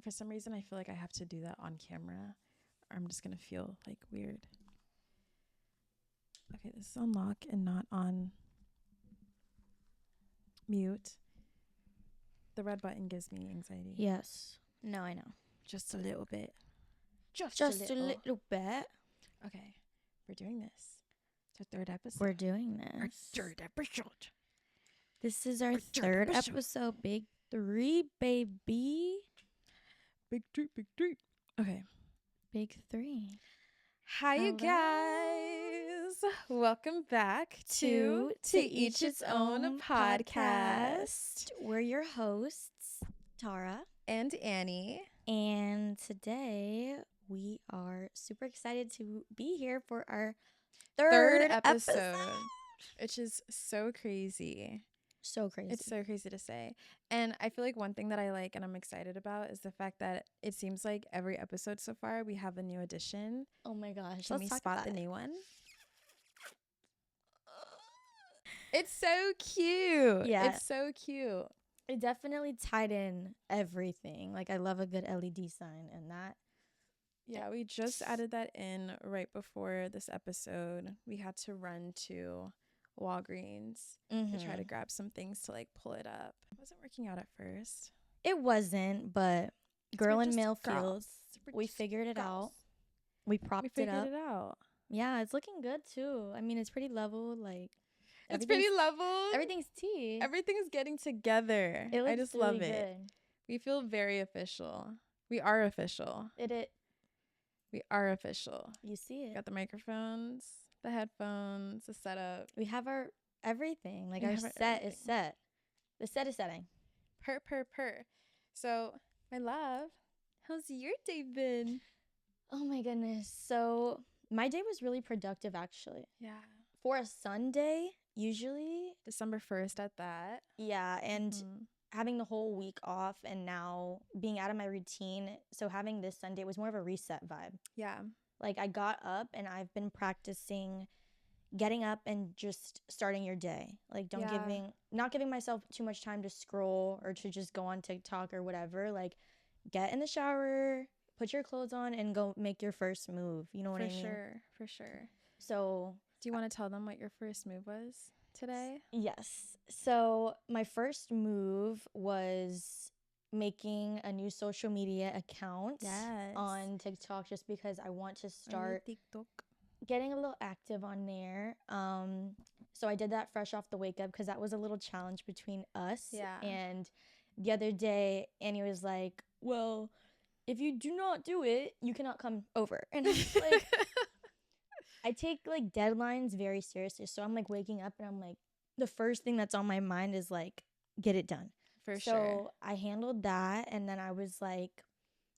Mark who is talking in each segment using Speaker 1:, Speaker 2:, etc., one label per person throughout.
Speaker 1: for some reason, I feel like I have to do that on camera, or I'm just going to feel like weird. Okay, this is on lock and not on mute. The red button gives me anxiety.
Speaker 2: Yes. No, I know.
Speaker 1: Just a little bit.
Speaker 2: Just a little bit.
Speaker 1: Okay, we're doing this. It's our third episode.
Speaker 2: We're doing this.
Speaker 1: Our third episode.
Speaker 2: This is our third episode. Big 3, baby.
Speaker 1: Big 3, big 3. Okay.
Speaker 2: Big 3.
Speaker 1: Hi, you guys. Welcome back to Each Its Own podcast.
Speaker 2: We're your hosts, Tara
Speaker 1: and Annie.
Speaker 2: And today we are super excited to be here for our third episode.
Speaker 1: Which is so crazy.
Speaker 2: So crazy.
Speaker 1: It's so crazy to say. And I feel like one thing that I like and I'm excited about is the fact that it seems like every episode so far we have a new addition.
Speaker 2: Oh my gosh.
Speaker 1: Can we spot the new one? It's so cute.
Speaker 2: Yeah.
Speaker 1: It's so cute.
Speaker 2: It definitely tied in everything. Like, I love a good LED sign, and that.
Speaker 1: Yeah, we just added that in right before this episode. We had to run to Walgreens to try to grab some things to like pull it up. It wasn't working out at first.
Speaker 2: It wasn't, but girl in male feels. We figured it out. We propped it up.
Speaker 1: We figured it out.
Speaker 2: Yeah, it's looking good too. I mean, it's pretty level. Like,
Speaker 1: it's pretty level.
Speaker 2: Everything's tea.
Speaker 1: Everything's getting together. I just love it. We feel very official. We are official. We are official.
Speaker 2: You see it.
Speaker 1: Got the microphones, the headphones, the setup.
Speaker 2: We have our everything. Like, our set is set. The set is setting.
Speaker 1: Per. So, my love, how's your day been?
Speaker 2: Oh my goodness. So, my day was really productive, actually.
Speaker 1: Yeah.
Speaker 2: For a Sunday, usually.
Speaker 1: December 1st at that.
Speaker 2: Yeah, and having the whole week off and now being out of my routine. So having this Sunday was more of a reset vibe.
Speaker 1: Yeah.
Speaker 2: Like, I got up and I've been practicing getting up and just starting your day. Like, not giving myself too much time to scroll or to just go on TikTok or whatever. Like, get in the shower, put your clothes on, and go make your first move. You know what I mean?
Speaker 1: For sure.
Speaker 2: So,
Speaker 1: do you want to tell them what your first move was today?
Speaker 2: Yes. So, my first move was making a new social media account on TikTok, just because I want to start getting a little active on there. So I did that fresh off the wake up because that was a little challenge between us.
Speaker 1: Yeah.
Speaker 2: And the other day, Annie was like, well, if you do not do it, you cannot come over. And I was like, I take like deadlines very seriously. So I'm like waking up and I'm like, the first thing that's on my mind is like, get it done.
Speaker 1: For
Speaker 2: so
Speaker 1: sure.
Speaker 2: I handled that. And then I was like,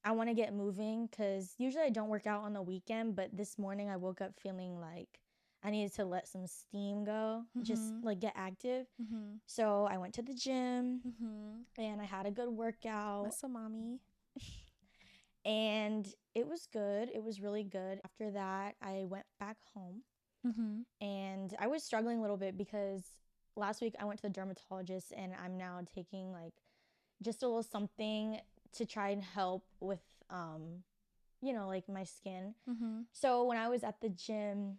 Speaker 2: I want to get moving because usually I don't work out on the weekend. But this morning I woke up feeling like I needed to let some steam go, just like get active. So I went to the gym and I had a good workout.
Speaker 1: Muscle mommy.
Speaker 2: And it was good. It was really good. After that, I went back home. And I was struggling a little bit because last week I went to the dermatologist and I'm now taking like just a little something to try and help with, like my skin. So when I was at the gym,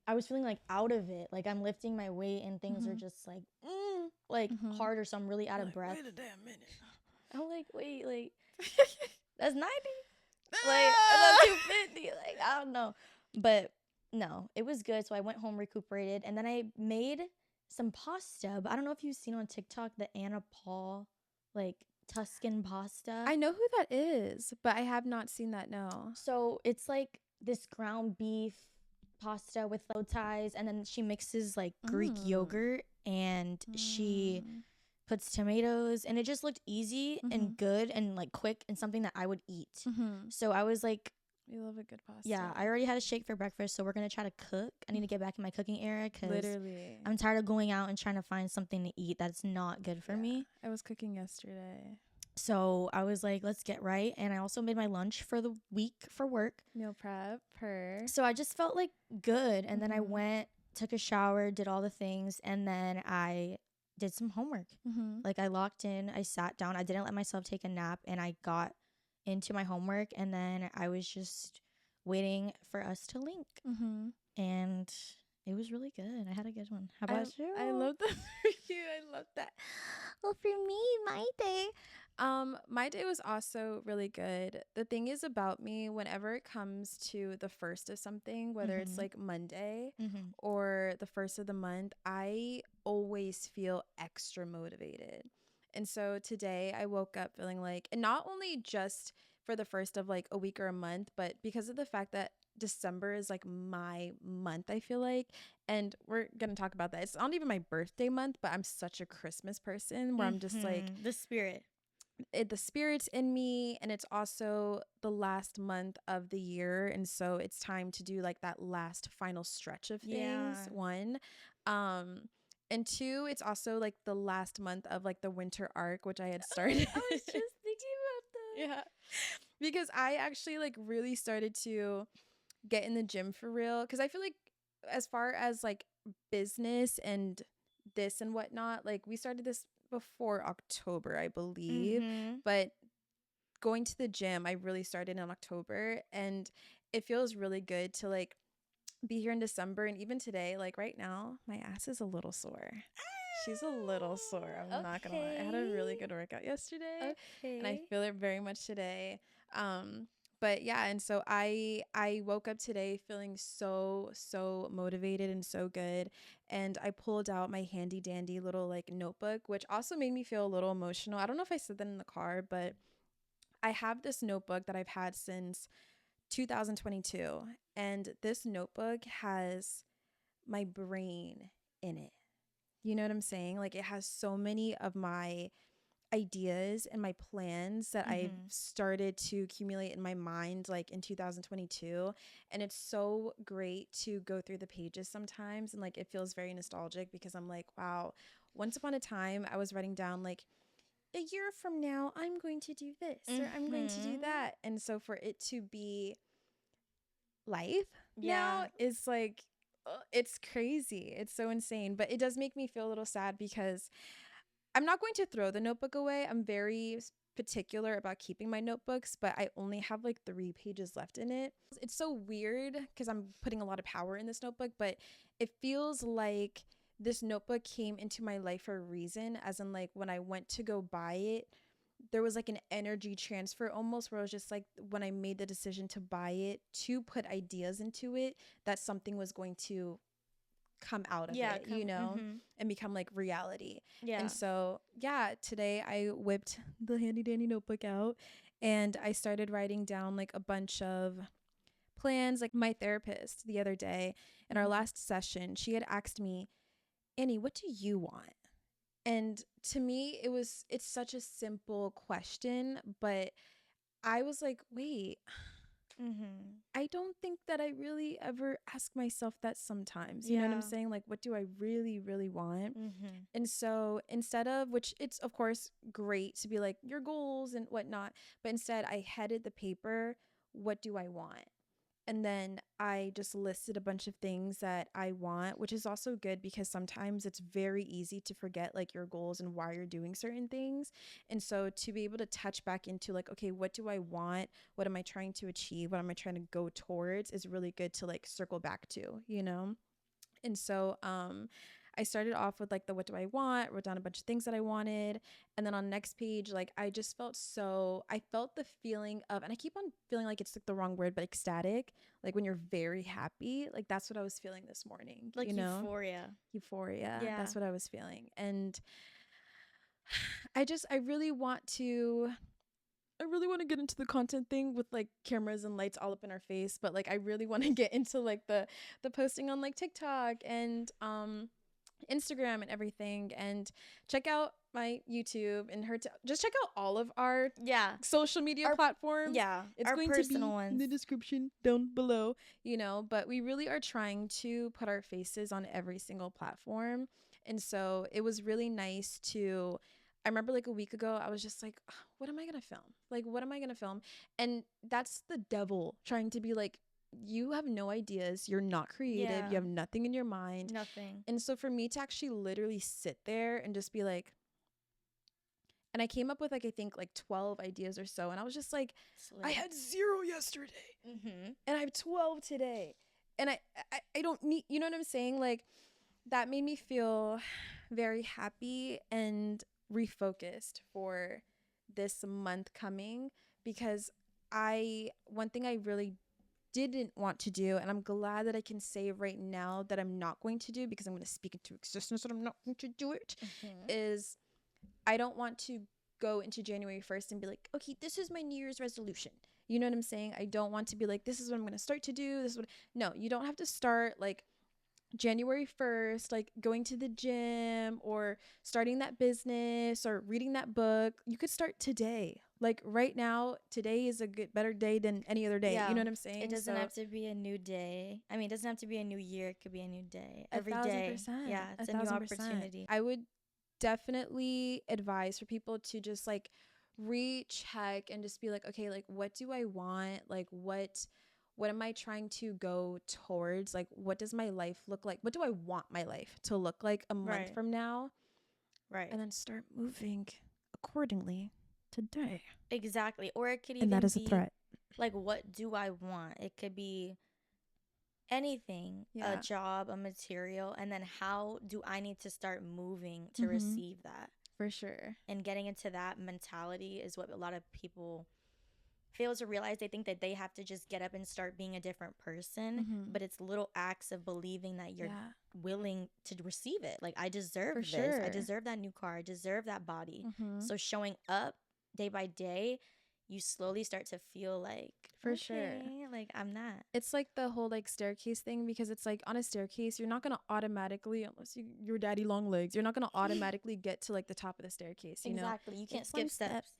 Speaker 2: I was feeling like out of it. Like I'm lifting my weight and things are just like harder. So I'm really out of breath.
Speaker 1: Wait a damn minute.
Speaker 2: I'm like, wait, like that's 90? Like, that's 250. Like, I don't know. But no, it was good. So I went home, recuperated, and then I made some pasta. But I don't know if you've seen on TikTok the Anna Paul, like, Tuscan pasta.
Speaker 1: I know who that is, but I have not seen that, no.
Speaker 2: So it's like this ground beef pasta with bow ties, and then she mixes like Greek yogurt, and she puts tomatoes, and it just looked easy and good and like quick and something that I would eat. So I was like,
Speaker 1: we love a good pasta.
Speaker 2: Yeah, I already had a shake for breakfast, so we're gonna try to cook. I need to get back in my cooking era because
Speaker 1: literally
Speaker 2: I'm tired of going out and trying to find something to eat that's not good for me.
Speaker 1: I was cooking yesterday,
Speaker 2: so I was like, let's get right. And I also made my lunch for the week for work.
Speaker 1: Meal prep. So
Speaker 2: I just felt like good, and then I went, took a shower, did all the things, and then I did some homework. Like I locked in, I sat down, I didn't let myself take a nap, and I got into my homework, and then I was just waiting for us to link. And it was really good. I had a good one. How about you?
Speaker 1: I love that for you. I love that. Well, for me, my day was also really good. The thing is about me, whenever it comes to the first of something, whether it's like Monday or the first of the month, I always feel extra motivated. And so today I woke up feeling like, and not only just for the first of like a week or a month, but because of the fact that December is like my month, I feel like. And we're going to talk about that. It's not even my birthday month, but I'm such a Christmas person where I'm just like,
Speaker 2: the spirit.
Speaker 1: The spirit's in me, and it's also the last month of the year, and so it's time to do like that last final stretch of things. One, and two, it's also like the last month of like the winter arc, which I had started.
Speaker 2: I was just thinking about that.
Speaker 1: Yeah, because I actually like really started to get in the gym for real, because I feel like as far as like business and this and whatnot, like we started this before October, I believe, but going to the gym, I really started in October, and it feels really good to like be here in December. And even today, like right now, my ass is a little sore. She's a little sore. I'm not gonna lie. I had a really good workout yesterday, and I feel it very much today. But yeah, and so I woke up today feeling so motivated and so good, and I pulled out my handy dandy little like notebook, which also made me feel a little emotional. I don't know if I said that in the car, but I have this notebook that I've had since 2022, and this notebook has my brain in it. You know what I'm saying? Like it has so many of my ideas and my plans that I've started to accumulate in my mind like in 2022, and it's so great to go through the pages sometimes, and like it feels very nostalgic because I'm like, wow, once upon a time I was writing down like a year from now I'm going to do this or I'm going to do that, and so for it to be life now is like it's crazy. It's so insane, but it does make me feel a little sad because I'm not going to throw the notebook away. I'm very particular about keeping my notebooks, but I only have like 3 pages left in it. It's so weird because I'm putting a lot of power in this notebook, but it feels like this notebook came into my life for a reason, as in like when I went to go buy it, there was like an energy transfer almost where I was just like, when I made the decision to buy it, to put ideas into it, that something was going to come out of it, you know, and become like reality. And so today I whipped the handy dandy notebook out and I started writing down like a bunch of plans. Like my therapist the other day in our last session, she had asked me, Annie, what do you want? And to me it's such a simple question, but I was like, wait, I don't think that I really ever ask myself that sometimes. You know what I'm saying? Like, what do I really, really want? And so instead of, which it's of course great to be like your goals and whatnot, but instead I headed the paper, what do I want? And then I just listed a bunch of things that I want, which is also good because sometimes it's very easy to forget like your goals and why you're doing certain things. And so to be able to touch back into like, okay, what do I want? What am I trying to achieve? What am I trying to go towards is really good to like circle back to, you know? And so I started off with like the what do I want, wrote down a bunch of things that I wanted. And then on the next page, like I just felt I felt the feeling of, and I keep on feeling like it's like the wrong word, but ecstatic. Like when you're very happy, like that's what I was feeling this morning.
Speaker 2: Like,
Speaker 1: you know?
Speaker 2: Euphoria.
Speaker 1: Yeah. That's what I was feeling. And I really want to get into the content thing with like cameras and lights all up in our face, but like I really want to get into like the posting on like TikTok and Instagram and everything, and check out my YouTube and just check out all of our social media platforms. It's going to be in the description down below, you know, but we really are trying to put our faces on every single platform. And so it was really nice I remember like a week ago, I was just like, what am I going to film? Like, what am I going to film? And that's the devil trying to be like, you have no ideas. You're not creative. You have nothing in your mind.
Speaker 2: Nothing.
Speaker 1: And so for me to actually literally sit there and just be like, And I came up with like, I think like 12 ideas or so. And I was just like, I had 0 yesterday and I have 12 today. And I don't need, you know what I'm saying? Like that made me feel very happy and refocused for this month coming, because one thing I really didn't want to do, and I'm glad that I can say right now that I'm not going to do, because I'm going to speak into existence that I'm not going to do it, is I don't want to go into January 1st and be like, okay, this is my New Year's resolution. You know what I'm saying? I don't want to be like, this is what I'm going to start to do. No, you don't have to start like January 1st, like going to the gym or starting that business or reading that book. You could start today. Like right now, today is a better day than any other day. You know what I'm saying?
Speaker 2: It doesn't have to be a new day. I mean, it doesn't have to be a new year. It could be a new day. Every
Speaker 1: 1,000%.
Speaker 2: day. Yeah, it's a new opportunity.
Speaker 1: I would definitely advise for people to just like recheck and just be like, okay, like what do I want? Like what am I trying to go towards? Like what does my life look like? What do I want my life to look like a month from now?
Speaker 2: Right.
Speaker 1: And then start moving accordingly today.
Speaker 2: Exactly. Or it could even
Speaker 1: be, and that is
Speaker 2: be
Speaker 1: a threat.
Speaker 2: Like, what do I want? It could be anything, a job, a material, and then how do I need to start moving to receive that?
Speaker 1: For sure.
Speaker 2: And getting into that mentality is what a lot of people fail to realize. They think that they have to just get up and start being a different person, but it's little acts of believing that you're willing to receive it. Like, I deserve this. Sure. I deserve that new car. I deserve that body. So showing up day by day, you slowly start to feel like,
Speaker 1: for sure,
Speaker 2: like I'm that.
Speaker 1: It's like the whole like staircase thing, because it's like on a staircase, you're not going to automatically, unless your daddy long legs, you're not going to automatically get to like the top of the staircase. You know?
Speaker 2: You can't skip steps.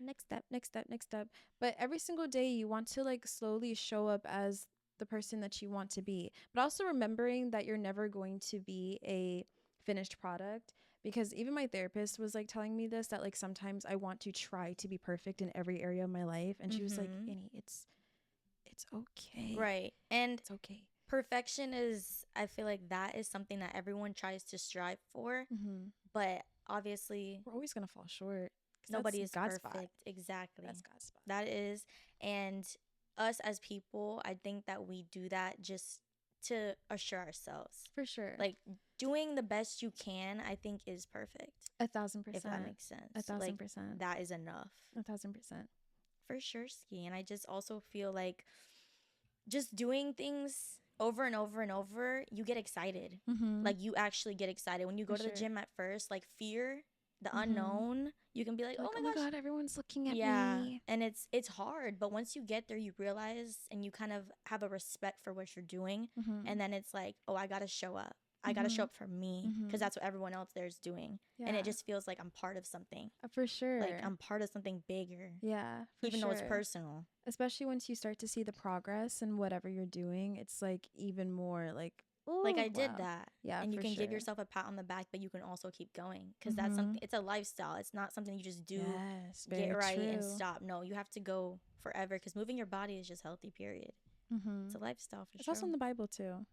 Speaker 1: Next step. But every single day you want to like slowly show up as the person that you want to be, but also remembering that you're never going to be a finished product. Because even my therapist was like telling me this, that like sometimes I want to try to be perfect in every area of my life. And she was like, Annie, it's okay.
Speaker 2: Right. And
Speaker 1: it's okay.
Speaker 2: Perfection is, I feel like that is something that everyone tries to strive for. But obviously,
Speaker 1: we're always going to fall short.
Speaker 2: Nobody is God's perfect. Spot. Exactly.
Speaker 1: That's God's spot.
Speaker 2: That is. And us as people, I think that we do that just to assure ourselves.
Speaker 1: For sure.
Speaker 2: Like doing the best you can, I think is perfect.
Speaker 1: 1,000%.
Speaker 2: If that makes sense.
Speaker 1: 1,000%.
Speaker 2: Like, that is enough.
Speaker 1: 1,000%.
Speaker 2: For sure, Ski. And I just also feel like just doing things over and over and over, you get excited. Like you actually get excited. When you go to the gym at first, like fear, the unknown, you can be like, oh my God,
Speaker 1: everyone's looking at me.
Speaker 2: And it's hard, but once you get there, you realize and you kind of have a respect for what you're doing. And then it's like, oh, I gotta show up. I gotta show up for me, because that's what everyone else there is doing. And it just feels like I'm part of something.
Speaker 1: For sure.
Speaker 2: Like I'm part of something bigger.
Speaker 1: Yeah,
Speaker 2: even though it's personal.
Speaker 1: Especially once you start to see the progress in whatever you're doing, it's like even more like,
Speaker 2: ooh, like I did that.
Speaker 1: Yeah,
Speaker 2: and you can give yourself a pat on the back, but you can also keep going, because that's something. It's a lifestyle. It's not something you just do, get right and stop. No, you have to go forever, because moving your body is just healthy. Period. It's a lifestyle for sure.
Speaker 1: It's also in the Bible too.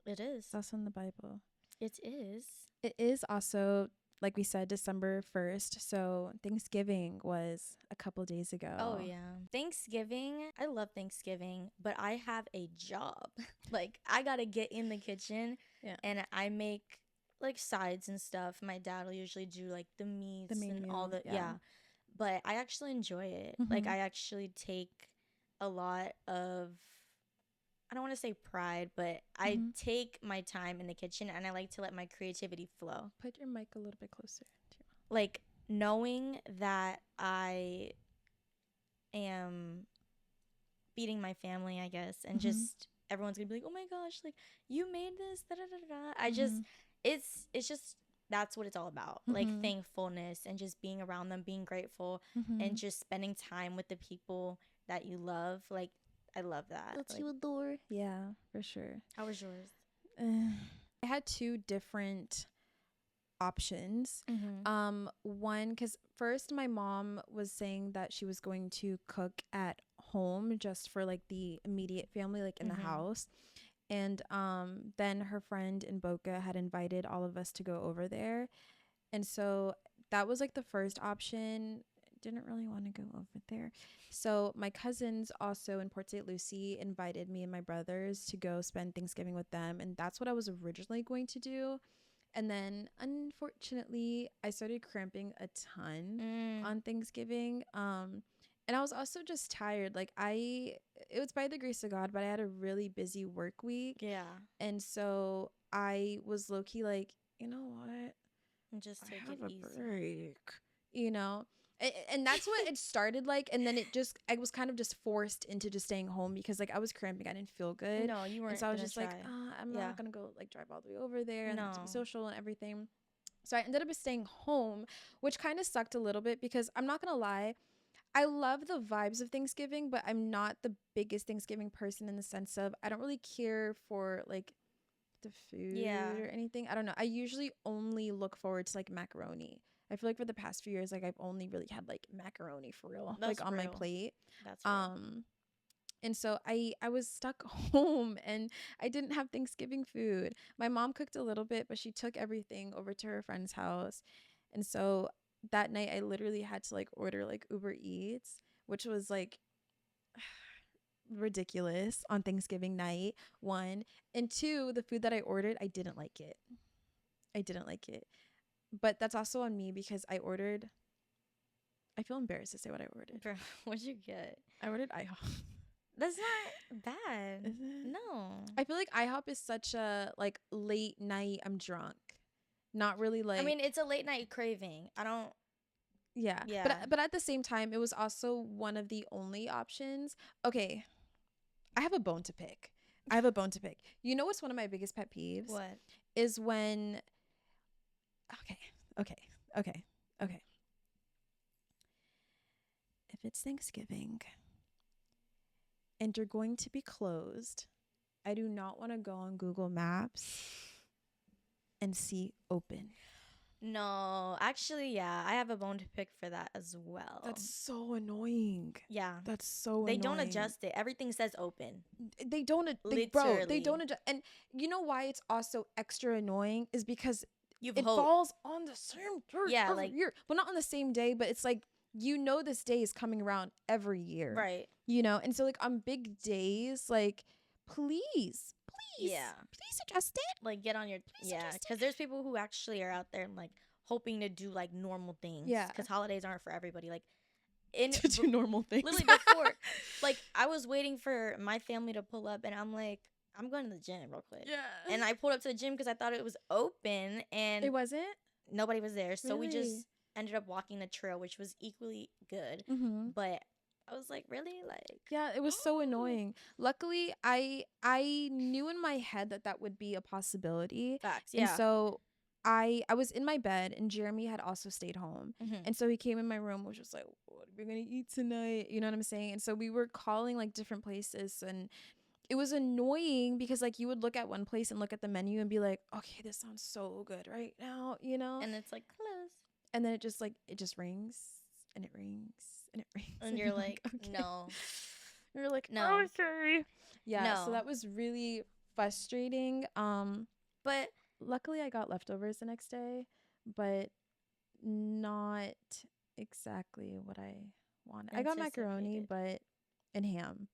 Speaker 2: It is.
Speaker 1: It's also in the Bible.
Speaker 2: It is.
Speaker 1: It is also, like we said, December 1st. So Thanksgiving was a couple days ago.
Speaker 2: Oh, yeah. Thanksgiving. I love Thanksgiving, but I have a job. Like, I got to get in the kitchen and I make like sides and stuff. My dad will usually do like the meats and all the, But I actually enjoy it. Like, I actually take a lot of, I don't want to say pride, but I take my time in the kitchen and I like to let my creativity flow.
Speaker 1: Put your mic a little bit closer to you.
Speaker 2: Like knowing that I am feeding my family, I guess, and just everyone's gonna be like, oh my gosh, like you made this, da da da da. I just, it's just, that's what it's all about. Like thankfulness and just being around them, being grateful and just spending time with the people that you love. Like, I love that.
Speaker 1: That you adore. Yeah, for sure.
Speaker 2: How was yours?
Speaker 1: I had two different options. One, because first my mom was saying that she was going to cook at home just for like the immediate family, like in the house. And then her friend in Boca had invited all of us to go over there. And so that was like the first option. Didn't really want to go over there. So my cousins also in Port St. Lucie invited me and my brothers to go spend Thanksgiving with them. And that's what I was originally going to do. And then unfortunately I started cramping a ton on Thanksgiving. And I was also just tired. Like it was by the grace of God, but I had a really busy work week.
Speaker 2: Yeah.
Speaker 1: And so I was low key like, you know what?
Speaker 2: Just take
Speaker 1: I have
Speaker 2: it
Speaker 1: a
Speaker 2: easy.
Speaker 1: break, you know? And that's what it started like. And then I was kind of just forced into just staying home because like I was cramping. I didn't feel good.
Speaker 2: No, you weren't.
Speaker 1: And so I was
Speaker 2: gonna
Speaker 1: just
Speaker 2: try.
Speaker 1: like, I'm not going to go like drive all the way over there and to be social and everything. So I ended up staying home, which kind of sucked a little bit because I'm not going to lie. I love the vibes of Thanksgiving, but I'm not the biggest Thanksgiving person in the sense of I don't really care for like the food or anything. I don't know. I usually only look forward to like macaroni. I feel like for the past few years, like I've only really had like macaroni for real,
Speaker 2: That's
Speaker 1: like on
Speaker 2: real.
Speaker 1: my plate.
Speaker 2: That's real.
Speaker 1: And so I was stuck home and I didn't have Thanksgiving food. My mom cooked a little bit, but she took everything over to her friend's house. And so that night I literally had to like order like Uber Eats, which was like ridiculous on Thanksgiving night, one. And two, the food that I ordered, I didn't like it. But that's also on me because I feel embarrassed to say what I ordered.
Speaker 2: Bro, what'd you get?
Speaker 1: I ordered IHOP.
Speaker 2: That's not bad.
Speaker 1: Is it?
Speaker 2: No.
Speaker 1: I feel like IHOP is such a like late night, I'm drunk. Not really like,
Speaker 2: I mean, it's a late night craving. I don't.
Speaker 1: yeah. But at the same time, it was also one of the only options. Okay. I have a bone to pick. You know what's one of my biggest pet peeves?
Speaker 2: What?
Speaker 1: Is when okay. If it's Thanksgiving and you're going to be closed, I do not want to go on Google Maps and see open.
Speaker 2: No, actually, yeah, I have a bone to pick for that as well.
Speaker 1: That's so annoying.
Speaker 2: Yeah.
Speaker 1: That's so
Speaker 2: They
Speaker 1: annoying.
Speaker 2: don't adjust it. Everything says open.
Speaker 1: They don't adjust. And you know why it's also extra annoying is because it falls on the same day every year. Well, not on the same day, but it's like, you know, this day is coming around every year.
Speaker 2: Right.
Speaker 1: You know, and so like on big days, like please adjust it.
Speaker 2: Like get on your because there's people who actually are out there and like hoping to do like normal things.
Speaker 1: Yeah,
Speaker 2: because holidays aren't for everybody. Like
Speaker 1: to do normal things.
Speaker 2: Literally before, like I was waiting for my family to pull up, and I'm like, I'm going to the gym real quick.
Speaker 1: Yeah.
Speaker 2: And I pulled up to the gym because I thought it was open, and
Speaker 1: it wasn't.
Speaker 2: Nobody was there, so we just ended up walking the trail, which was equally good. But I was like, really? Like,
Speaker 1: yeah, it was so annoying. Luckily, I knew in my head that would be a possibility.
Speaker 2: Facts, yeah.
Speaker 1: And so I was in my bed, and Jeremy had also stayed home. And so he came in my room, was just like, what are we going to eat tonight? You know what I'm saying? And so we were calling like different places, and it was annoying because like you would look at one place and look at the menu and be like, okay, this sounds so good right now, you know?
Speaker 2: And it's like, close.
Speaker 1: And then it just rings and it rings.
Speaker 2: And you're like, okay. No.
Speaker 1: You're like,
Speaker 2: no.
Speaker 1: Okay. Yeah. No. So that was really frustrating. But luckily I got leftovers the next day, but not exactly what I wanted. I got macaroni, and ham.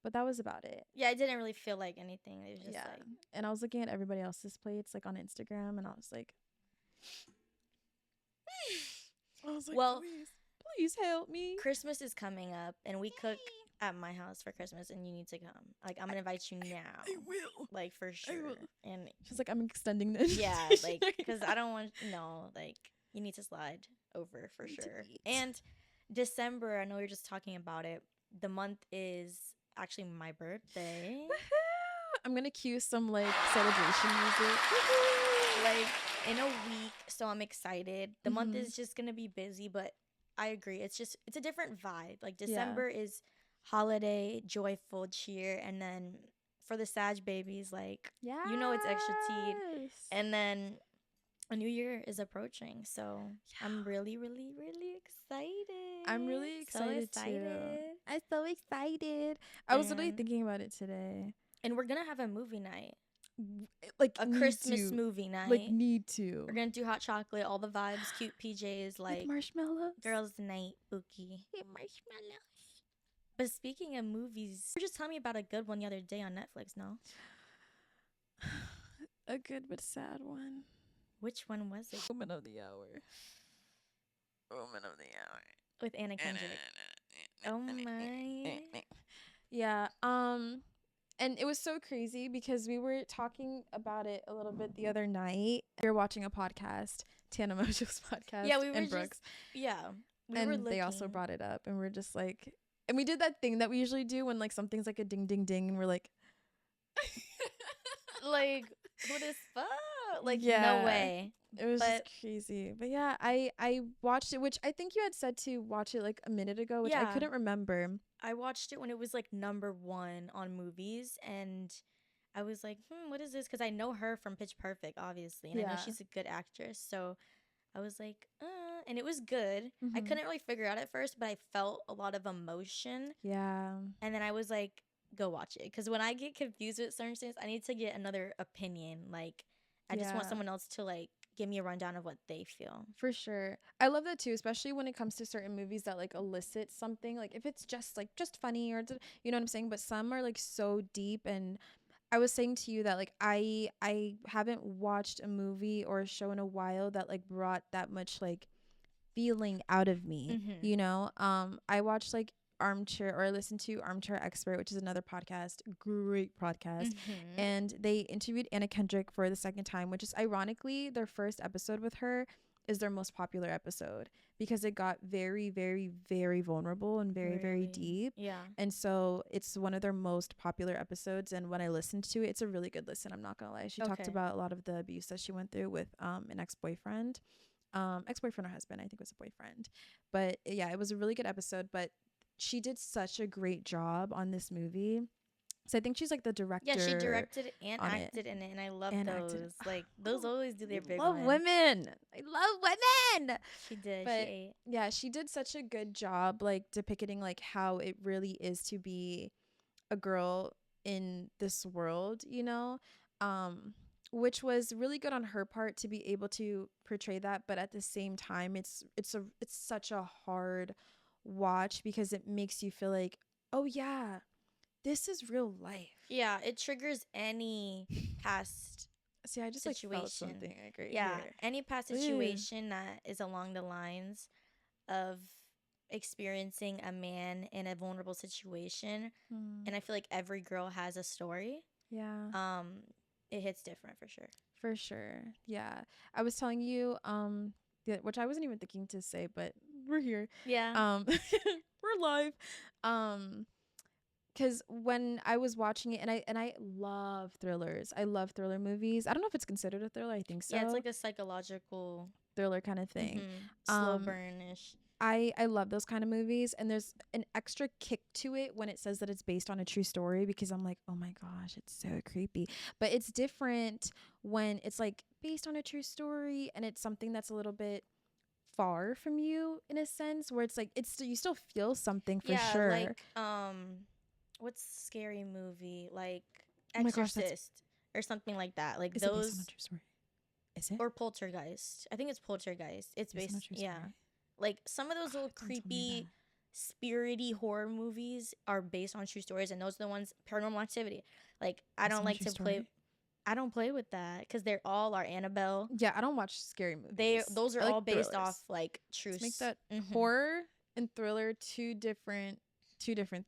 Speaker 1: But that was about it.
Speaker 2: Yeah, I didn't really feel like anything. It was just like,
Speaker 1: and I was looking at everybody else's plates like on Instagram, and I was like, well, please help me.
Speaker 2: Christmas is coming up, and we cook at my house for Christmas, and you need to come. Like, I'm gonna invite you now.
Speaker 1: I will.
Speaker 2: Like, for sure. And
Speaker 1: she's like, I'm extending this.
Speaker 2: Yeah, like, because I don't want like, you need to slide over for sure. And December, I know you're just talking about it. The month is actually my birthday.
Speaker 1: I'm gonna cue some like celebration music.
Speaker 2: Like in a week, so I'm excited. The month is just gonna be busy, but I agree. It's a different vibe. Like December is holiday, joyful, cheer, and then for the Sag babies, like you know it's extra teed. And then a new year is approaching, so I'm really, really, really excited.
Speaker 1: I'm really excited too. I'm so excited. I was literally thinking about it today.
Speaker 2: And we're gonna have a movie night.
Speaker 1: like
Speaker 2: a Christmas movie night.
Speaker 1: Like need to.
Speaker 2: We're gonna do hot chocolate, all the vibes, cute PJs, like
Speaker 1: with marshmallows.
Speaker 2: Girls' night, bookie. Hey, marshmallows. But speaking of movies, you were just telling me about a good one the other day on Netflix, no?
Speaker 1: A good but sad one.
Speaker 2: Which one was it?
Speaker 1: Woman of the Hour. Woman of the Hour.
Speaker 2: With Anna Kendrick. Oh my.
Speaker 1: Yeah. And it was so crazy because we were talking about it a little bit the other night. We were watching a podcast, Tana Mojo's podcast.
Speaker 2: Yeah, we were
Speaker 1: and Brooks.
Speaker 2: And
Speaker 1: they also brought it up, and we're just like, and we did that thing that we usually do when like something's like a ding ding ding, and we're like,
Speaker 2: like, what is fuck? Like, no way.
Speaker 1: It was just crazy. But yeah, I watched it, which I think you had said to watch it like a minute ago, which I couldn't remember.
Speaker 2: I watched it when it was like #1 on movies, and I was like, what is this? Because I know her from Pitch Perfect, obviously, and I know she's a good actress. So I was like, and it was good. I couldn't really figure out at first, but I felt a lot of emotion.
Speaker 1: Yeah.
Speaker 2: And then I was like, go watch it. Because when I get confused with certain things, I need to get another opinion. Like, I just want someone else to like give me a rundown of what they feel.
Speaker 1: For sure. I love that too, especially when it comes to certain movies that like elicit something. Like if it's just funny or you know what I'm saying? But some are like so deep. And I was saying to you that like I haven't watched a movie or a show in a while that like brought that much like feeling out of me. You know? I watched like I listened to Armchair Expert, which is another podcast, great podcast, and they interviewed Anna Kendrick for the second time, which is ironically their first episode with her is their most popular episode because it got very, very, very vulnerable and very, very deep.
Speaker 2: Yeah.
Speaker 1: And so it's one of their most popular episodes, and when I listened to it, it's a really good listen. I'm not gonna lie. She talked about a lot of the abuse that she went through with an ex-boyfriend or husband. I think it was a boyfriend, but yeah, it was a really good episode. But she did such a great job on this movie. So I think she's like the director.
Speaker 2: Yeah, she directed and acted in it, and I love those. Like those always do their big
Speaker 1: love
Speaker 2: one.
Speaker 1: women. I love women.
Speaker 2: She did.
Speaker 1: But
Speaker 2: she ate.
Speaker 1: Yeah, she did such a good job like depicting like how it really is to be a girl in this world, you know? Which was really good on her part to be able to portray that, but at the same time it's such a hard watch because it makes you feel like, oh yeah, this is real life.
Speaker 2: Yeah, it triggers any past
Speaker 1: See, I just situation. Like felt something like right
Speaker 2: here. Any past situation that is along the lines of experiencing a man in a vulnerable situation, and I feel like every girl has a story.
Speaker 1: Yeah.
Speaker 2: It hits different for sure.
Speaker 1: For sure. Yeah. I was telling you which I wasn't even thinking to say, but we're here.
Speaker 2: Yeah.
Speaker 1: We're live. Because when I was watching it, and I love thrillers. I love thriller movies. I don't know if it's considered a thriller. I think so.
Speaker 2: Yeah, it's like a psychological
Speaker 1: thriller kind of thing.
Speaker 2: Slow burn-ish.
Speaker 1: I love those kind of movies, and there's an extra kick to it when it says that it's based on a true story because I'm like, oh my gosh, it's so creepy. But it's different when it's like based on a true story and it's something that's a little bit far from you in a sense where it's like you still feel something for sure.
Speaker 2: Like what's a scary movie like Exorcist or something like that. Like
Speaker 1: is
Speaker 2: those
Speaker 1: it based on a true story? Is it?
Speaker 2: Or Poltergeist. I think it's Poltergeist. It's based on a true story. Like some of those little creepy spirity horror movies are based on true stories, and those are the ones. Paranormal Activity. Like I don't like to play. I don't play with that because they're all our Annabelle.
Speaker 1: Yeah, I don't watch scary movies.
Speaker 2: Those are all based off like true.
Speaker 1: Let's make that horror and thriller two different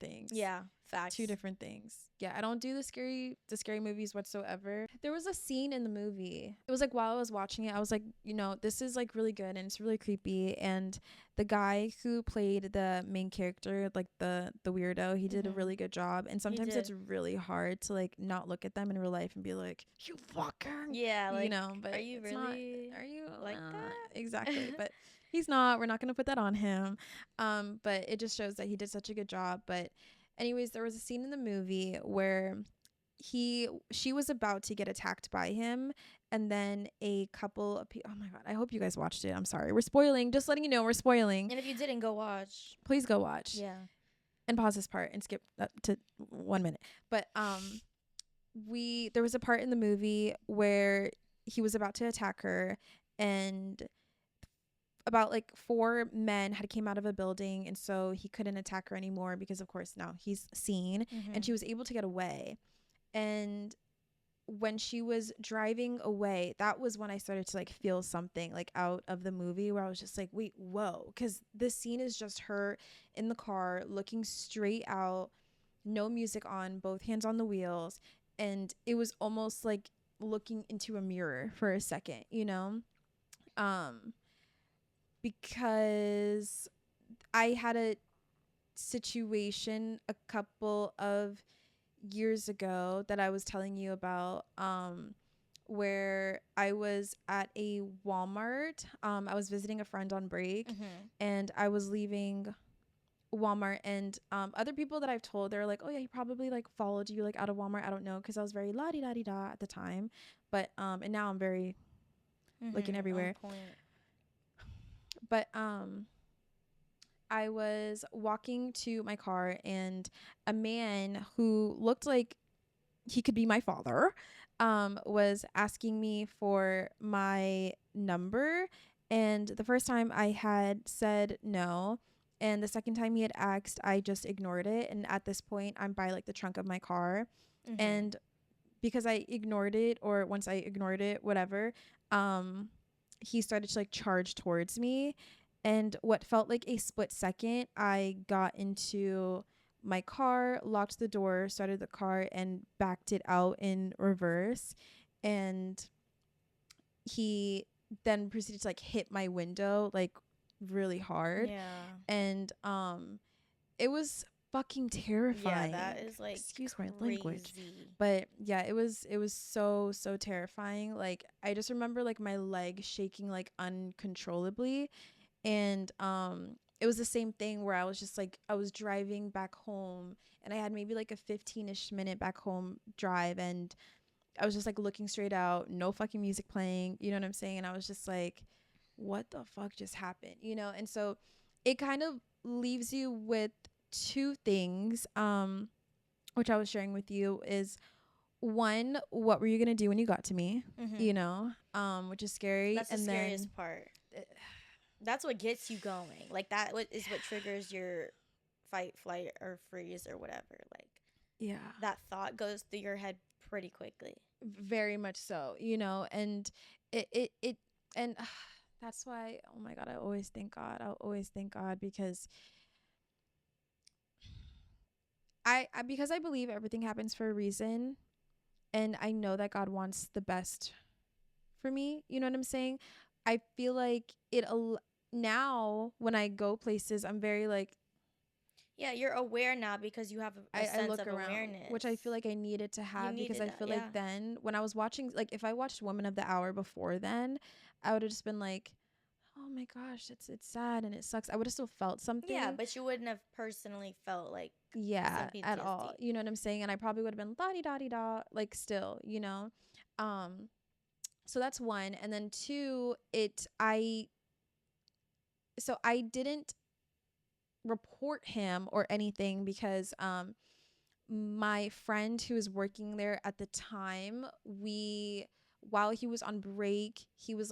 Speaker 1: things.
Speaker 2: Yeah, facts.
Speaker 1: Two different things. Yeah, I don't do the scary movies whatsoever. There was a scene in the movie. It was like while I was watching it, I was like, you know, this is like really good and it's really creepy. And the guy who played the main character, like the weirdo, he did a really good job. And sometimes it's really hard to like not look at them in real life and be like, you fucking,
Speaker 2: like,
Speaker 1: you know. But
Speaker 2: are you really?
Speaker 1: Are you
Speaker 2: like that?
Speaker 1: Exactly. But he's not. We're not gonna put that on him. But it just shows that he did such a good job. But anyways, there was a scene in the movie where she was about to get attacked by him, and then a couple of people, oh my god, I hope you guys watched it. I'm sorry, we're spoiling, just letting you know we're spoiling.
Speaker 2: And if you didn't, go watch.
Speaker 1: Please go watch.
Speaker 2: Yeah.
Speaker 1: And pause this part and skip up to 1 minute. But there was a part in the movie where he was about to attack her, and about like 4 men had came out of a building, and so he couldn't attack her anymore because of course now he's seen, and she was able to get away. And when she was driving away, that was when I started to like feel something like out of the movie, where I was just like, wait, whoa, because this scene is just her in the car looking straight out, no music on, both hands on the wheels, and it was almost like looking into a mirror for a second, you know. Because I had a situation a couple of years ago that I was telling you about, where I was at a Walmart. I was visiting a friend on break, and I was leaving Walmart, and other people that I've told, they're like, oh yeah, he probably like followed you like out of Walmart. I don't know, because I was very la-di-da-di-da at the time, but and now I'm very looking everywhere. But I was walking to my car, and a man who looked like he could be my father was asking me for my number. And the first time I had said no, and the second time he had asked, I just ignored it. And at this point, I'm by like the trunk of my car. And because I ignored it, or once I ignored it, whatever, he started to like charge towards me. And what felt like a split second, I got into my car, locked the door, started the car, and backed it out in reverse. And he then proceeded to like hit my window like really hard. And it was fucking terrifying.
Speaker 2: That is like,
Speaker 1: excuse
Speaker 2: crazy.
Speaker 1: my language, but yeah, it was so terrifying. Like I just remember like my leg shaking like uncontrollably. And it was the same thing where I was just like, I was driving back home, and I had maybe like a 15-ish minute back home drive, and I was just like looking straight out, no fucking music playing, you know what I'm saying? And I was just like, what the fuck just happened, you know? And so it kind of leaves you with 2 things, which I was sharing with you, is one, what were you gonna do when you got to me, you know, which is scary.
Speaker 2: That's the scariest part. That's what gets you going. Like that is what triggers your fight, flight, or freeze or whatever. Like, yeah, that thought goes through your head pretty quickly.
Speaker 1: Very much so, you know. And it and that's why, oh my God, I always thank God. I'll always thank God, because I because I believe everything happens for a reason, and I know that God wants the best for me. You know what I'm saying? I feel like now when I go places, I'm very like,
Speaker 2: yeah, you're aware now because you have a sense of awareness,
Speaker 1: which I feel like I needed to have, because I feel like then when I was watching, like if I watched Woman of the Hour before then, I would have just been like, oh my gosh, it's sad and it sucks. I would have still felt something.
Speaker 2: Yeah, but you wouldn't have personally felt like
Speaker 1: at all. You know what I'm saying? And I probably would have been la-di-da-di-da, like still, you know. So that's one. And then 2, I didn't report him or anything, because my friend who was working there at the time, while he was on break, he was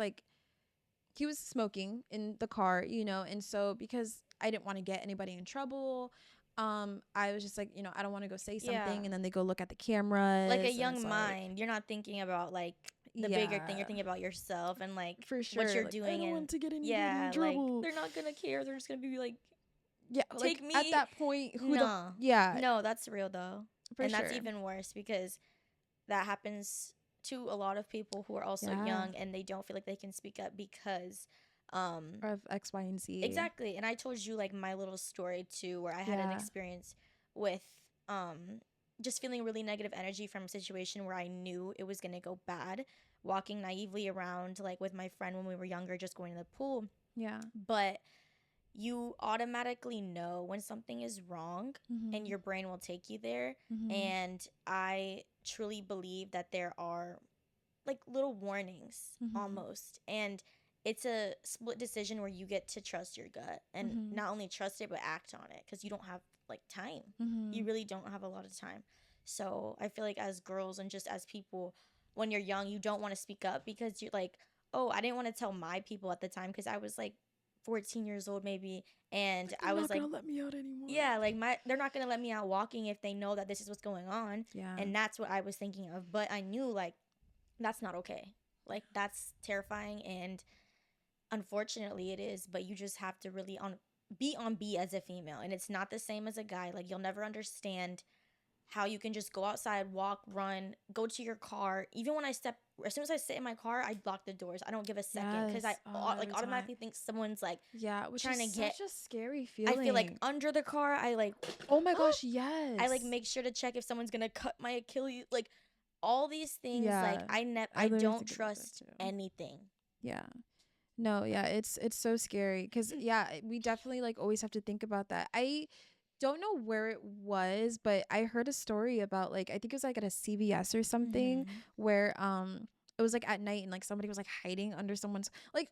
Speaker 1: smoking in the car, you know. And so because I didn't want to get anybody in trouble, I was just like, you know, I don't want to go say something, and then they go look at the cameras.
Speaker 2: Like a young mind, you're not thinking about like the bigger thing. You're thinking about yourself and like
Speaker 1: for sure
Speaker 2: what you're
Speaker 1: like,
Speaker 2: doing.
Speaker 1: I don't want to get anybody in trouble.
Speaker 2: Like they're not gonna care. They're just gonna be like,
Speaker 1: take
Speaker 2: me
Speaker 1: at that point.
Speaker 2: No, that's real though.
Speaker 1: For
Speaker 2: that's even worse, because that happens to a lot of people who are also young, and they don't feel like they can speak up because
Speaker 1: of X, Y, and Z.
Speaker 2: Exactly. And I told you like my little story too, where I had an experience with just feeling really negative energy from a situation where I knew it was gonna go bad, walking naively around like with my friend when we were younger, just going to the pool. Yeah. But you automatically know when something is wrong, and your brain will take you there. And I truly believe that there are like little warnings almost. And it's a split decision where you get to trust your gut, and not only trust it, but act on it, because you don't have like time. You really don't have a lot of time. So I feel like as girls and just as people, when you're young, you don't want to speak up because you're like, oh, I didn't want to tell my people at the time because I was like 14 years old maybe, and
Speaker 1: Like,
Speaker 2: I
Speaker 1: they're
Speaker 2: was
Speaker 1: not
Speaker 2: like,
Speaker 1: gonna let me out anymore.
Speaker 2: yeah, like they're not gonna let me out walking if they know that this is what's going on.
Speaker 1: Yeah.
Speaker 2: And that's what I was thinking of. But I knew like that's not okay. Like that's terrifying, and unfortunately it is. But you just have to really be on B as a female, and it's not the same as a guy. Like you'll never understand how you can just go outside, walk, run, go to your car. Even when as soon as I sit in my car, I lock the doors. I don't give a second because
Speaker 1: Yes.
Speaker 2: like automatically think someone's like
Speaker 1: which
Speaker 2: trying
Speaker 1: is
Speaker 2: to get.
Speaker 1: such a scary feeling.
Speaker 2: I feel like under the car. I like.
Speaker 1: Oh my gosh, yes.
Speaker 2: I like make sure to check if someone's gonna cut my Achilles. Like all these things.
Speaker 1: Yeah.
Speaker 2: Like I don't trust anything.
Speaker 1: Yeah. No, yeah, it's so scary because yeah, we definitely like always have to think about that. I don't know where it was, but I heard a story about like I think it was like at a CVS or something where it was like at night and like somebody was like hiding under someone's like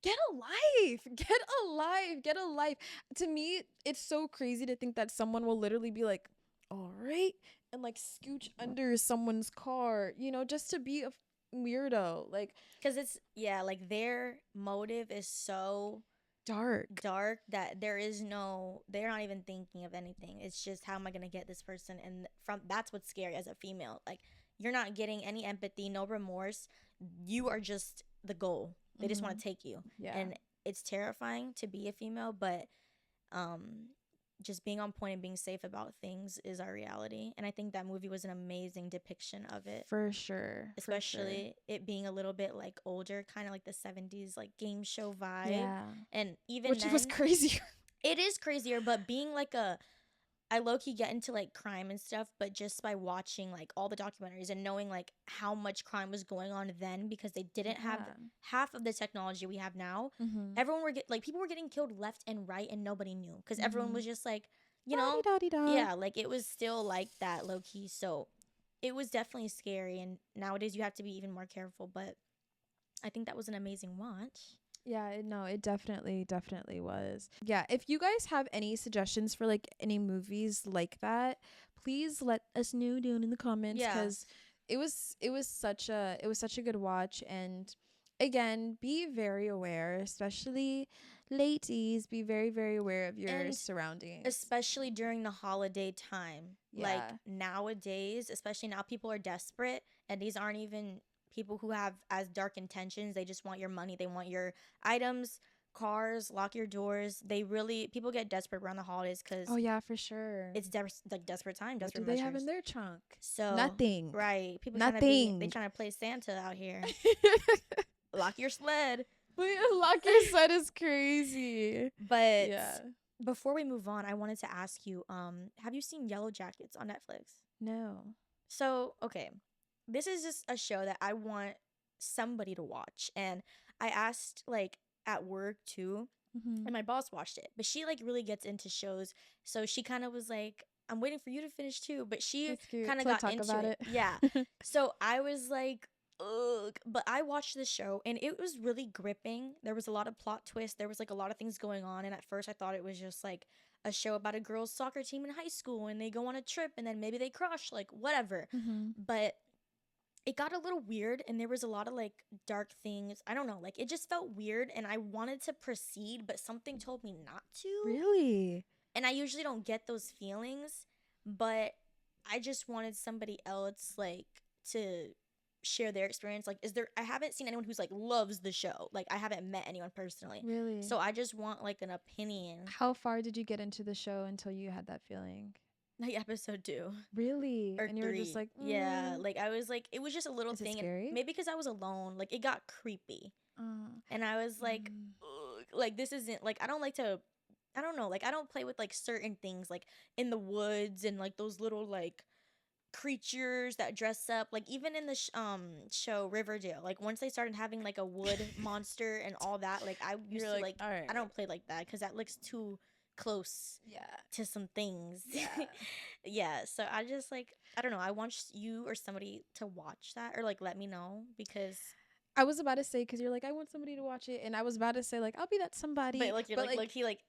Speaker 1: get a life. Get a life. Get a life. To me, it's so crazy to think that someone will literally be like, "All right," and like scooch under someone's car, you know, just to be a weirdo. Like
Speaker 2: because it's like their motive is so dark that they're not even thinking of anything. It's just how am I gonna get this person, and that's what's scary as a female. Like you're not getting any empathy, no remorse. You are just the goal. They just want to take you. And it's terrifying to be a female, but just being on point and being safe about things is our reality. And I think that movie was an amazing depiction of it.
Speaker 1: For sure.
Speaker 2: Especially it being a little bit like older, kind of like the 70s like game show vibe. Yeah. And even
Speaker 1: which was crazier.
Speaker 2: It is crazier, but being like I low-key get into like crime and stuff, but just by watching like all the documentaries and knowing like how much crime was going on then because they didn't have half of the technology we have now. People were getting killed left and right and nobody knew because everyone was just like, you know, yeah, like it was still like that low-key. So it was definitely scary, and nowadays you have to be even more careful, but I think that was an amazing watch.
Speaker 1: Yeah, it definitely was. Yeah, if you guys have any suggestions for like any movies like that, please let us know down in the comments because it was such a good watch. And again, be very aware, especially ladies, be very, very aware of your surroundings,
Speaker 2: especially during the holiday time. Like nowadays, especially now, people are desperate, and these aren't even people who have as dark intentions. They just want your money. They want your items, cars, lock your doors. People get desperate around the holidays because
Speaker 1: for sure,
Speaker 2: it's desperate time.
Speaker 1: What do they have in their trunk?
Speaker 2: So
Speaker 1: nothing.
Speaker 2: Right? People
Speaker 1: nothing.
Speaker 2: They trying to play Santa out here. Lock your sled.
Speaker 1: Lock your sled is crazy.
Speaker 2: But before we move on, I wanted to ask you, have you seen Yellow Jackets on Netflix?
Speaker 1: No.
Speaker 2: So okay. This is just a show that I want somebody to watch. And I asked like at work too, and my boss watched it. But she like really gets into shows. So she kind of was like, I'm waiting for you to finish too. But she kind of got into it. Yeah. So I was like, ugh. But I watched the show and it was really gripping. There was a lot of plot twists. There was like a lot of things going on. And at first I thought it was just like a show about a girls' soccer team in high school and they go on a trip and then maybe they crush, like whatever. But it got a little weird and there was a lot of like dark things. I don't know, like it just felt weird and I wanted to proceed, but something told me not to.
Speaker 1: Really?
Speaker 2: And I usually don't get those feelings, but I just wanted somebody else like to share their experience. Like I haven't seen anyone who's like loves the show. Like I haven't met anyone personally.
Speaker 1: Really?
Speaker 2: So I just want like an opinion.
Speaker 1: How far did you get into the show until you had that feeling?
Speaker 2: Like episode 2.
Speaker 1: Really?
Speaker 2: Or
Speaker 1: and
Speaker 2: 3.
Speaker 1: You were just like,
Speaker 2: yeah, like I was like, it was just a little thing.
Speaker 1: It scary?
Speaker 2: Maybe because I was alone, like it got creepy. And I was like, like this isn't like, I don't know, like I don't play with like certain things like in the woods and like those little like creatures that dress up, like even in the show Riverdale, like once they started having like a wood monster and all that, like I used to like I don't play like that because that looks too close to some things. So I just like, I don't know, I want you or somebody to watch that or like let me know because
Speaker 1: I was about to say, because you're like, I want somebody to watch it, and I was about to say, like, I'll be that somebody.
Speaker 2: But like, you're like he like,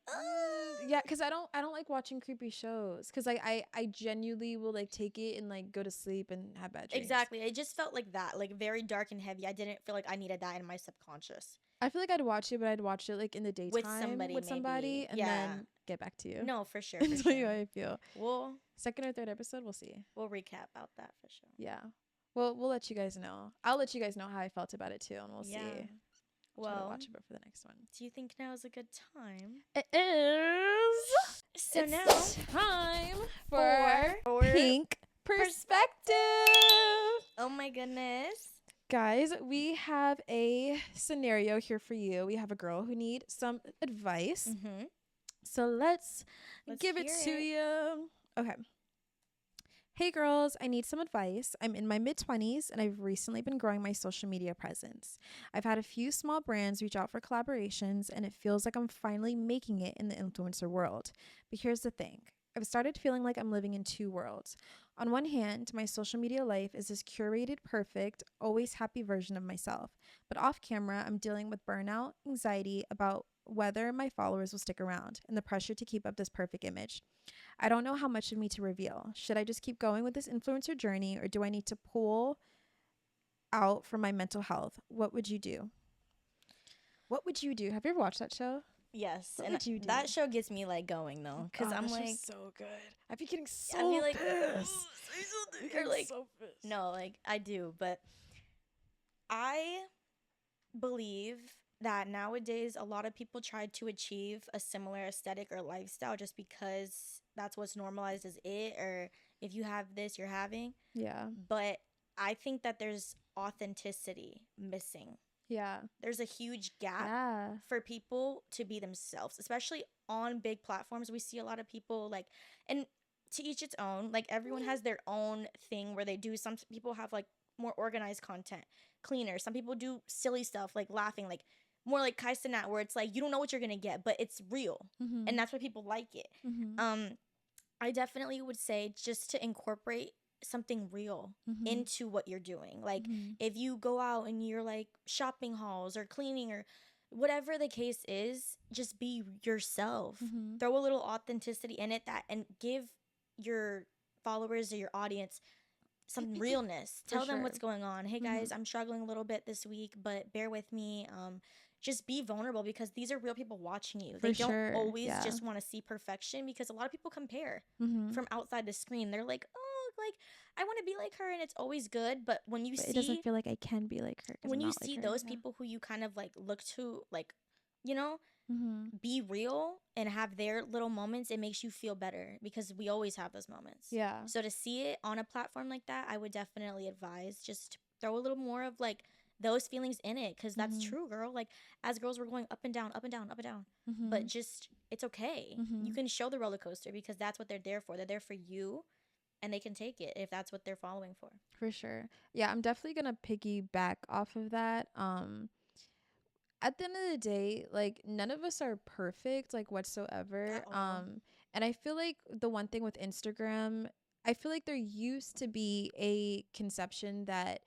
Speaker 1: yeah, because I don't like watching creepy shows, because I genuinely will like take it and like go to sleep and have bad dreams.
Speaker 2: Exactly. It just felt like that, like very dark and heavy. I didn't feel like I needed that in my subconscious.
Speaker 1: I feel like I'd watch it, but I'd watch it like in the daytime with somebody, and then get back to you.
Speaker 2: No, for sure.
Speaker 1: And tell you how I feel.
Speaker 2: Well,
Speaker 1: second or third episode, we'll see.
Speaker 2: We'll recap about that for sure.
Speaker 1: Yeah. Well, we'll let you guys know. I'll let you guys know how I felt about it too, and we'll see.
Speaker 2: Well,
Speaker 1: try to watch it for the next one.
Speaker 2: Do you think now is a good time?
Speaker 1: It is.
Speaker 2: So
Speaker 1: it's
Speaker 2: now
Speaker 1: time for Pink Perspective.
Speaker 2: Oh my goodness.
Speaker 1: Guys, we have a scenario here for you. We have a girl who needs some advice. Mm-hmm. So let's give it to you. Okay. Hey girls, I need some advice. I'm in my mid-20s and I've recently been growing my social media presence. I've had a few small brands reach out for collaborations and it feels like I'm finally making it in the influencer world. But here's the thing. I've started feeling like I'm living in two worlds. On one hand, my social media life is this curated, perfect, always happy version of myself. But off camera, I'm dealing with burnout, anxiety about whether my followers will stick around, and the pressure to keep up this perfect image. I don't know how much of me to reveal. Should I just keep going with this influencer journey, or do I need to pull out for my mental health? What would you do? What would you do? Have you ever watched that show?
Speaker 2: Yes, what and that show gets me like going though, because I'm like
Speaker 1: so good. I'd be getting so pissed.
Speaker 2: You're like so pissed. No, like I do, but I believe that nowadays a lot of people try to achieve a similar aesthetic or lifestyle just because that's what's normalized as it, or if you have this, you're having.
Speaker 1: Yeah.
Speaker 2: But I think that there's authenticity missing.
Speaker 1: Yeah.
Speaker 2: There's a huge gap for people to be themselves, especially on big platforms. We see a lot of people like, and to each its own, like everyone has their own thing where they do. Some people have like more organized content, cleaner. Some people do silly stuff like laughing, like more like Kai Cenat, where it's like you don't know what you're gonna get, but it's real. Mm-hmm. And that's why people like it. Mm-hmm. I definitely would say just to incorporate something real into what you're doing. Like if you go out and you're like shopping hauls or cleaning or whatever the case is, just be yourself. Throw a little authenticity in it and give your followers or your audience some realness. Tell them what's going on. Hey guys, I'm struggling a little bit this week, but bear with me. Just be vulnerable because these are real people watching you. They don't always just want to see perfection, because a lot of people compare from outside the screen. They're like, oh, like I want to be like her, and it's always good. But when you see,
Speaker 1: it doesn't feel like I can be like her.
Speaker 2: When you see those people who you kind of like look to, like, you know, be real and have their little moments, it makes you feel better, because we always have those moments.
Speaker 1: Yeah.
Speaker 2: So to see it on a platform like that, I would definitely advise just throw a little more of like those feelings in it, because that's true, girl. Like as girls, we're going up and down, up and down, up and down. But just it's okay. You can show the roller coaster, because that's what they're there for. They're there for you. And they can take it if that's what they're following for. For sure.
Speaker 1: Yeah, I'm definitely going to piggyback off of that. At the end of the day, like none of us are perfect, like whatsoever. And I feel like the one thing with Instagram, I feel like there used to be a conception that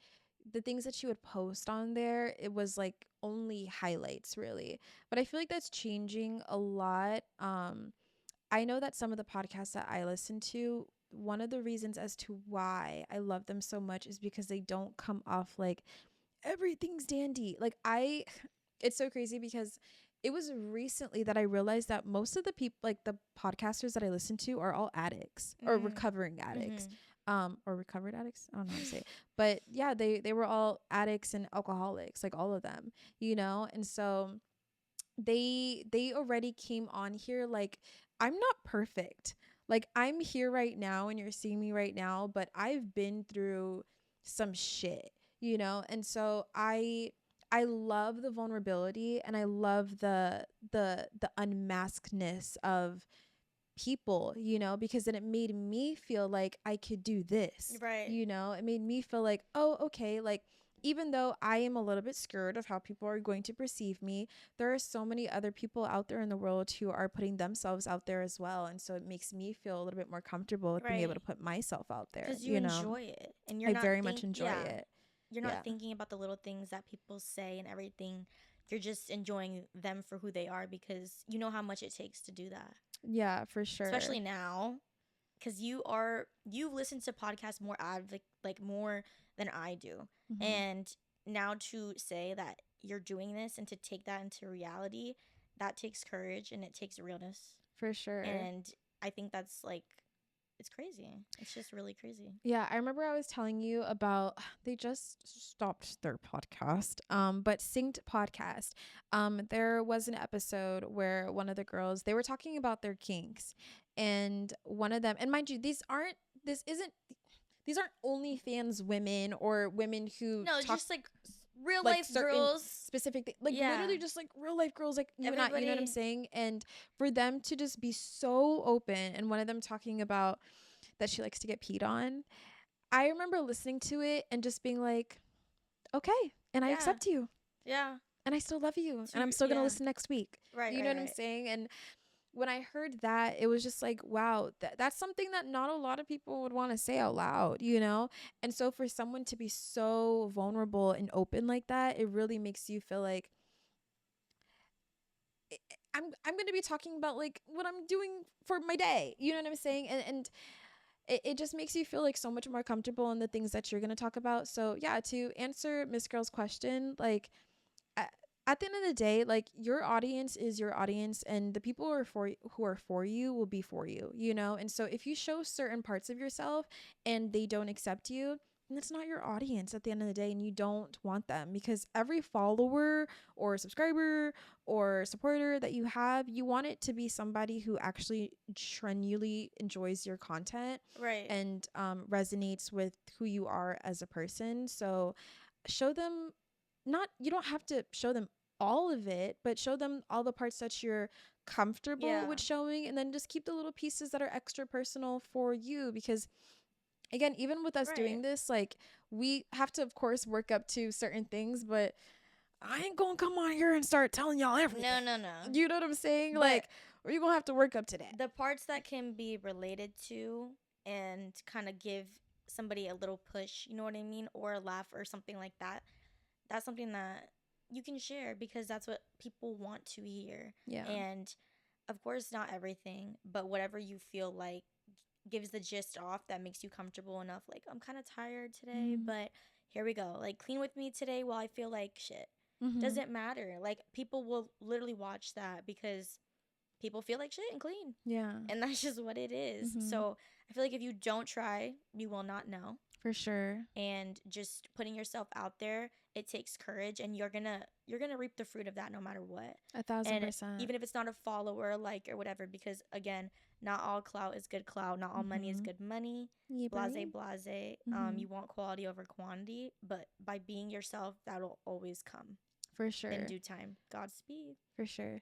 Speaker 1: the things that you would post on there, it was like only highlights really. But I feel like that's changing a lot. I know that some of the podcasts that I listen to, one of the reasons as to why I love them so much is because they don't come off like everything's dandy. Like it's so crazy, because it was recently that I realized that most of the people, like the podcasters that I listen to, are all addicts or recovering addicts. Or recovered addicts. I don't know how to say it. But yeah, they were all addicts and alcoholics, like all of them, you know? And so they already came on here like, I'm not perfect. Like I'm here right now and you're seeing me right now, but I've been through some shit, you know? And so I love the vulnerability, and I love the unmaskedness of people, you know, because then it made me feel like I could do this.
Speaker 2: Right.
Speaker 1: You know, it made me feel like, oh, okay, like even though I am a little bit scared of how people are going to perceive me, there are so many other people out there in the world who are putting themselves out there as well. And so it makes me feel a little bit more comfortable with being able to put myself out there.
Speaker 2: Because you enjoy it. And you're
Speaker 1: I very much enjoy it.
Speaker 2: You're not thinking about the little things that people say and everything. You're just enjoying them for who they are because you know how much it takes to do that.
Speaker 1: Yeah, for sure.
Speaker 2: Especially now, because you listen to podcasts more like more than I do. Mm-hmm. And now to say that you're doing this and to take that into reality, that takes courage and it takes realness.
Speaker 1: For sure.
Speaker 2: And I think that's like, it's crazy. It's just really crazy.
Speaker 1: Yeah, I remember I was telling you about, they just stopped their podcast, but Synced Podcast. There was an episode where one of the girls, they were talking about their kinks, and one of them, and mind you, these aren't OnlyFans women or women who
Speaker 2: just like real life girls,
Speaker 1: specific literally just like real life girls like you and I, you know what I'm saying? And for them to just be so open, and one of them talking about that she likes to get peed on, I remember listening to it and just being like, okay, and I accept you, and I still love you, and I'm still gonna listen next week, you know what I'm saying? And when I heard that, it was just like, wow, that's something that not a lot of people would want to say out loud, you know? And so for someone to be so vulnerable and open like that, it really makes you feel like I'm going to be talking about like what I'm doing for my day. You know what I'm saying? And it just makes you feel like so much more comfortable in the things that you're going to talk about. So yeah, to answer Miss Girl's question, like, at the end of the day, like, your audience is your audience, and the people who are for you will be for you, you know? And so if you show certain parts of yourself and they don't accept you, then it's not your audience at the end of the day, and you don't want them, because every follower or subscriber or supporter that you have, you want it to be somebody who actually genuinely enjoys your content, and resonates with who you are as a person. So show them, you don't have to show them all of it, but show them all the parts that you're comfortable with showing, and then just keep the little pieces that are extra personal for you, because again, even with us doing this, like, we have to of course work up to certain things, but I ain't gonna come on here and start telling y'all everything.
Speaker 2: No.
Speaker 1: You know what I'm saying? But like, we're gonna have to work up to that.
Speaker 2: The parts that can be related to and kind of give somebody a little push, you know what I mean, or a laugh or something like that, that's something that you can share, because that's what people want to hear. Yeah. And of course, not everything, but whatever you feel like gives the gist off that makes you comfortable enough. Like, I'm kind of tired today, but here we go. Like, clean with me today while I feel like shit. Doesn't matter. Like, people will literally watch that because people feel like shit and clean. Yeah. And that's just what it is. So I feel like if you don't try, you will not know.
Speaker 1: For sure.
Speaker 2: And just putting yourself out there, it takes courage, and you're gonna reap the fruit of that no matter what.
Speaker 1: 1,000%.
Speaker 2: Even if it's not a follower, like, or whatever, because again, not all clout is good clout, not all money is good money. Yeah, blase. You want quality over quantity, but by being yourself, that'll always come.
Speaker 1: For sure.
Speaker 2: In due time. Godspeed.
Speaker 1: For sure.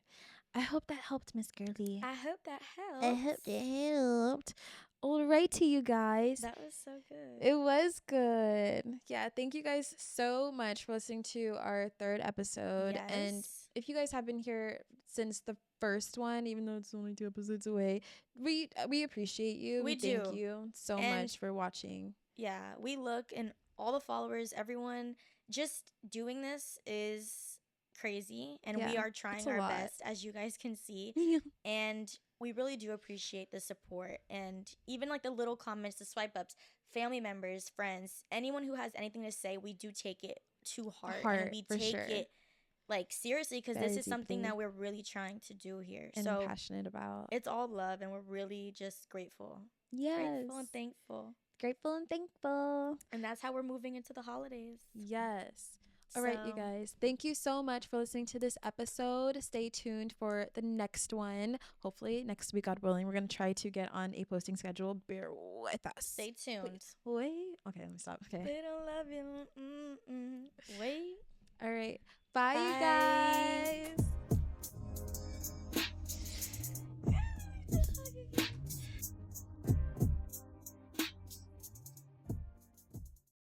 Speaker 1: I hope that helped, Miss Girly.
Speaker 2: I hope that helped.
Speaker 1: I hope it helped. All right, to you guys.
Speaker 2: That was so good.
Speaker 1: It was good. Yeah, thank you guys so much for listening to our 3rd episode. Yes. And if you guys have been here since the first one, even though it's only 2 episodes away, we appreciate you. We do. Thank you so much for watching.
Speaker 2: Yeah, we look, and all the followers, everyone, just doing this is crazy, and we are trying our best, as you guys can see. And we really do appreciate the support, and even like the little comments, the swipe ups, family members, friends, anyone who has anything to say, we do take it to heart and we take it like seriously, because this is something that we're really trying to do here
Speaker 1: and so passionate about.
Speaker 2: It's all love, and we're really just grateful.
Speaker 1: Yes.
Speaker 2: Grateful and thankful.
Speaker 1: Grateful and thankful.
Speaker 2: And that's how we're moving into the holidays.
Speaker 1: Yes. All right, you guys. Thank you so much for listening to this episode. Stay tuned for the next one. Hopefully, next week, God willing, we're going to try to get on a posting schedule. Bear with us.
Speaker 2: Stay tuned.
Speaker 1: Wait. Okay, let me stop. Okay.
Speaker 2: They don't love you. Wait.
Speaker 1: All right. Bye, you guys.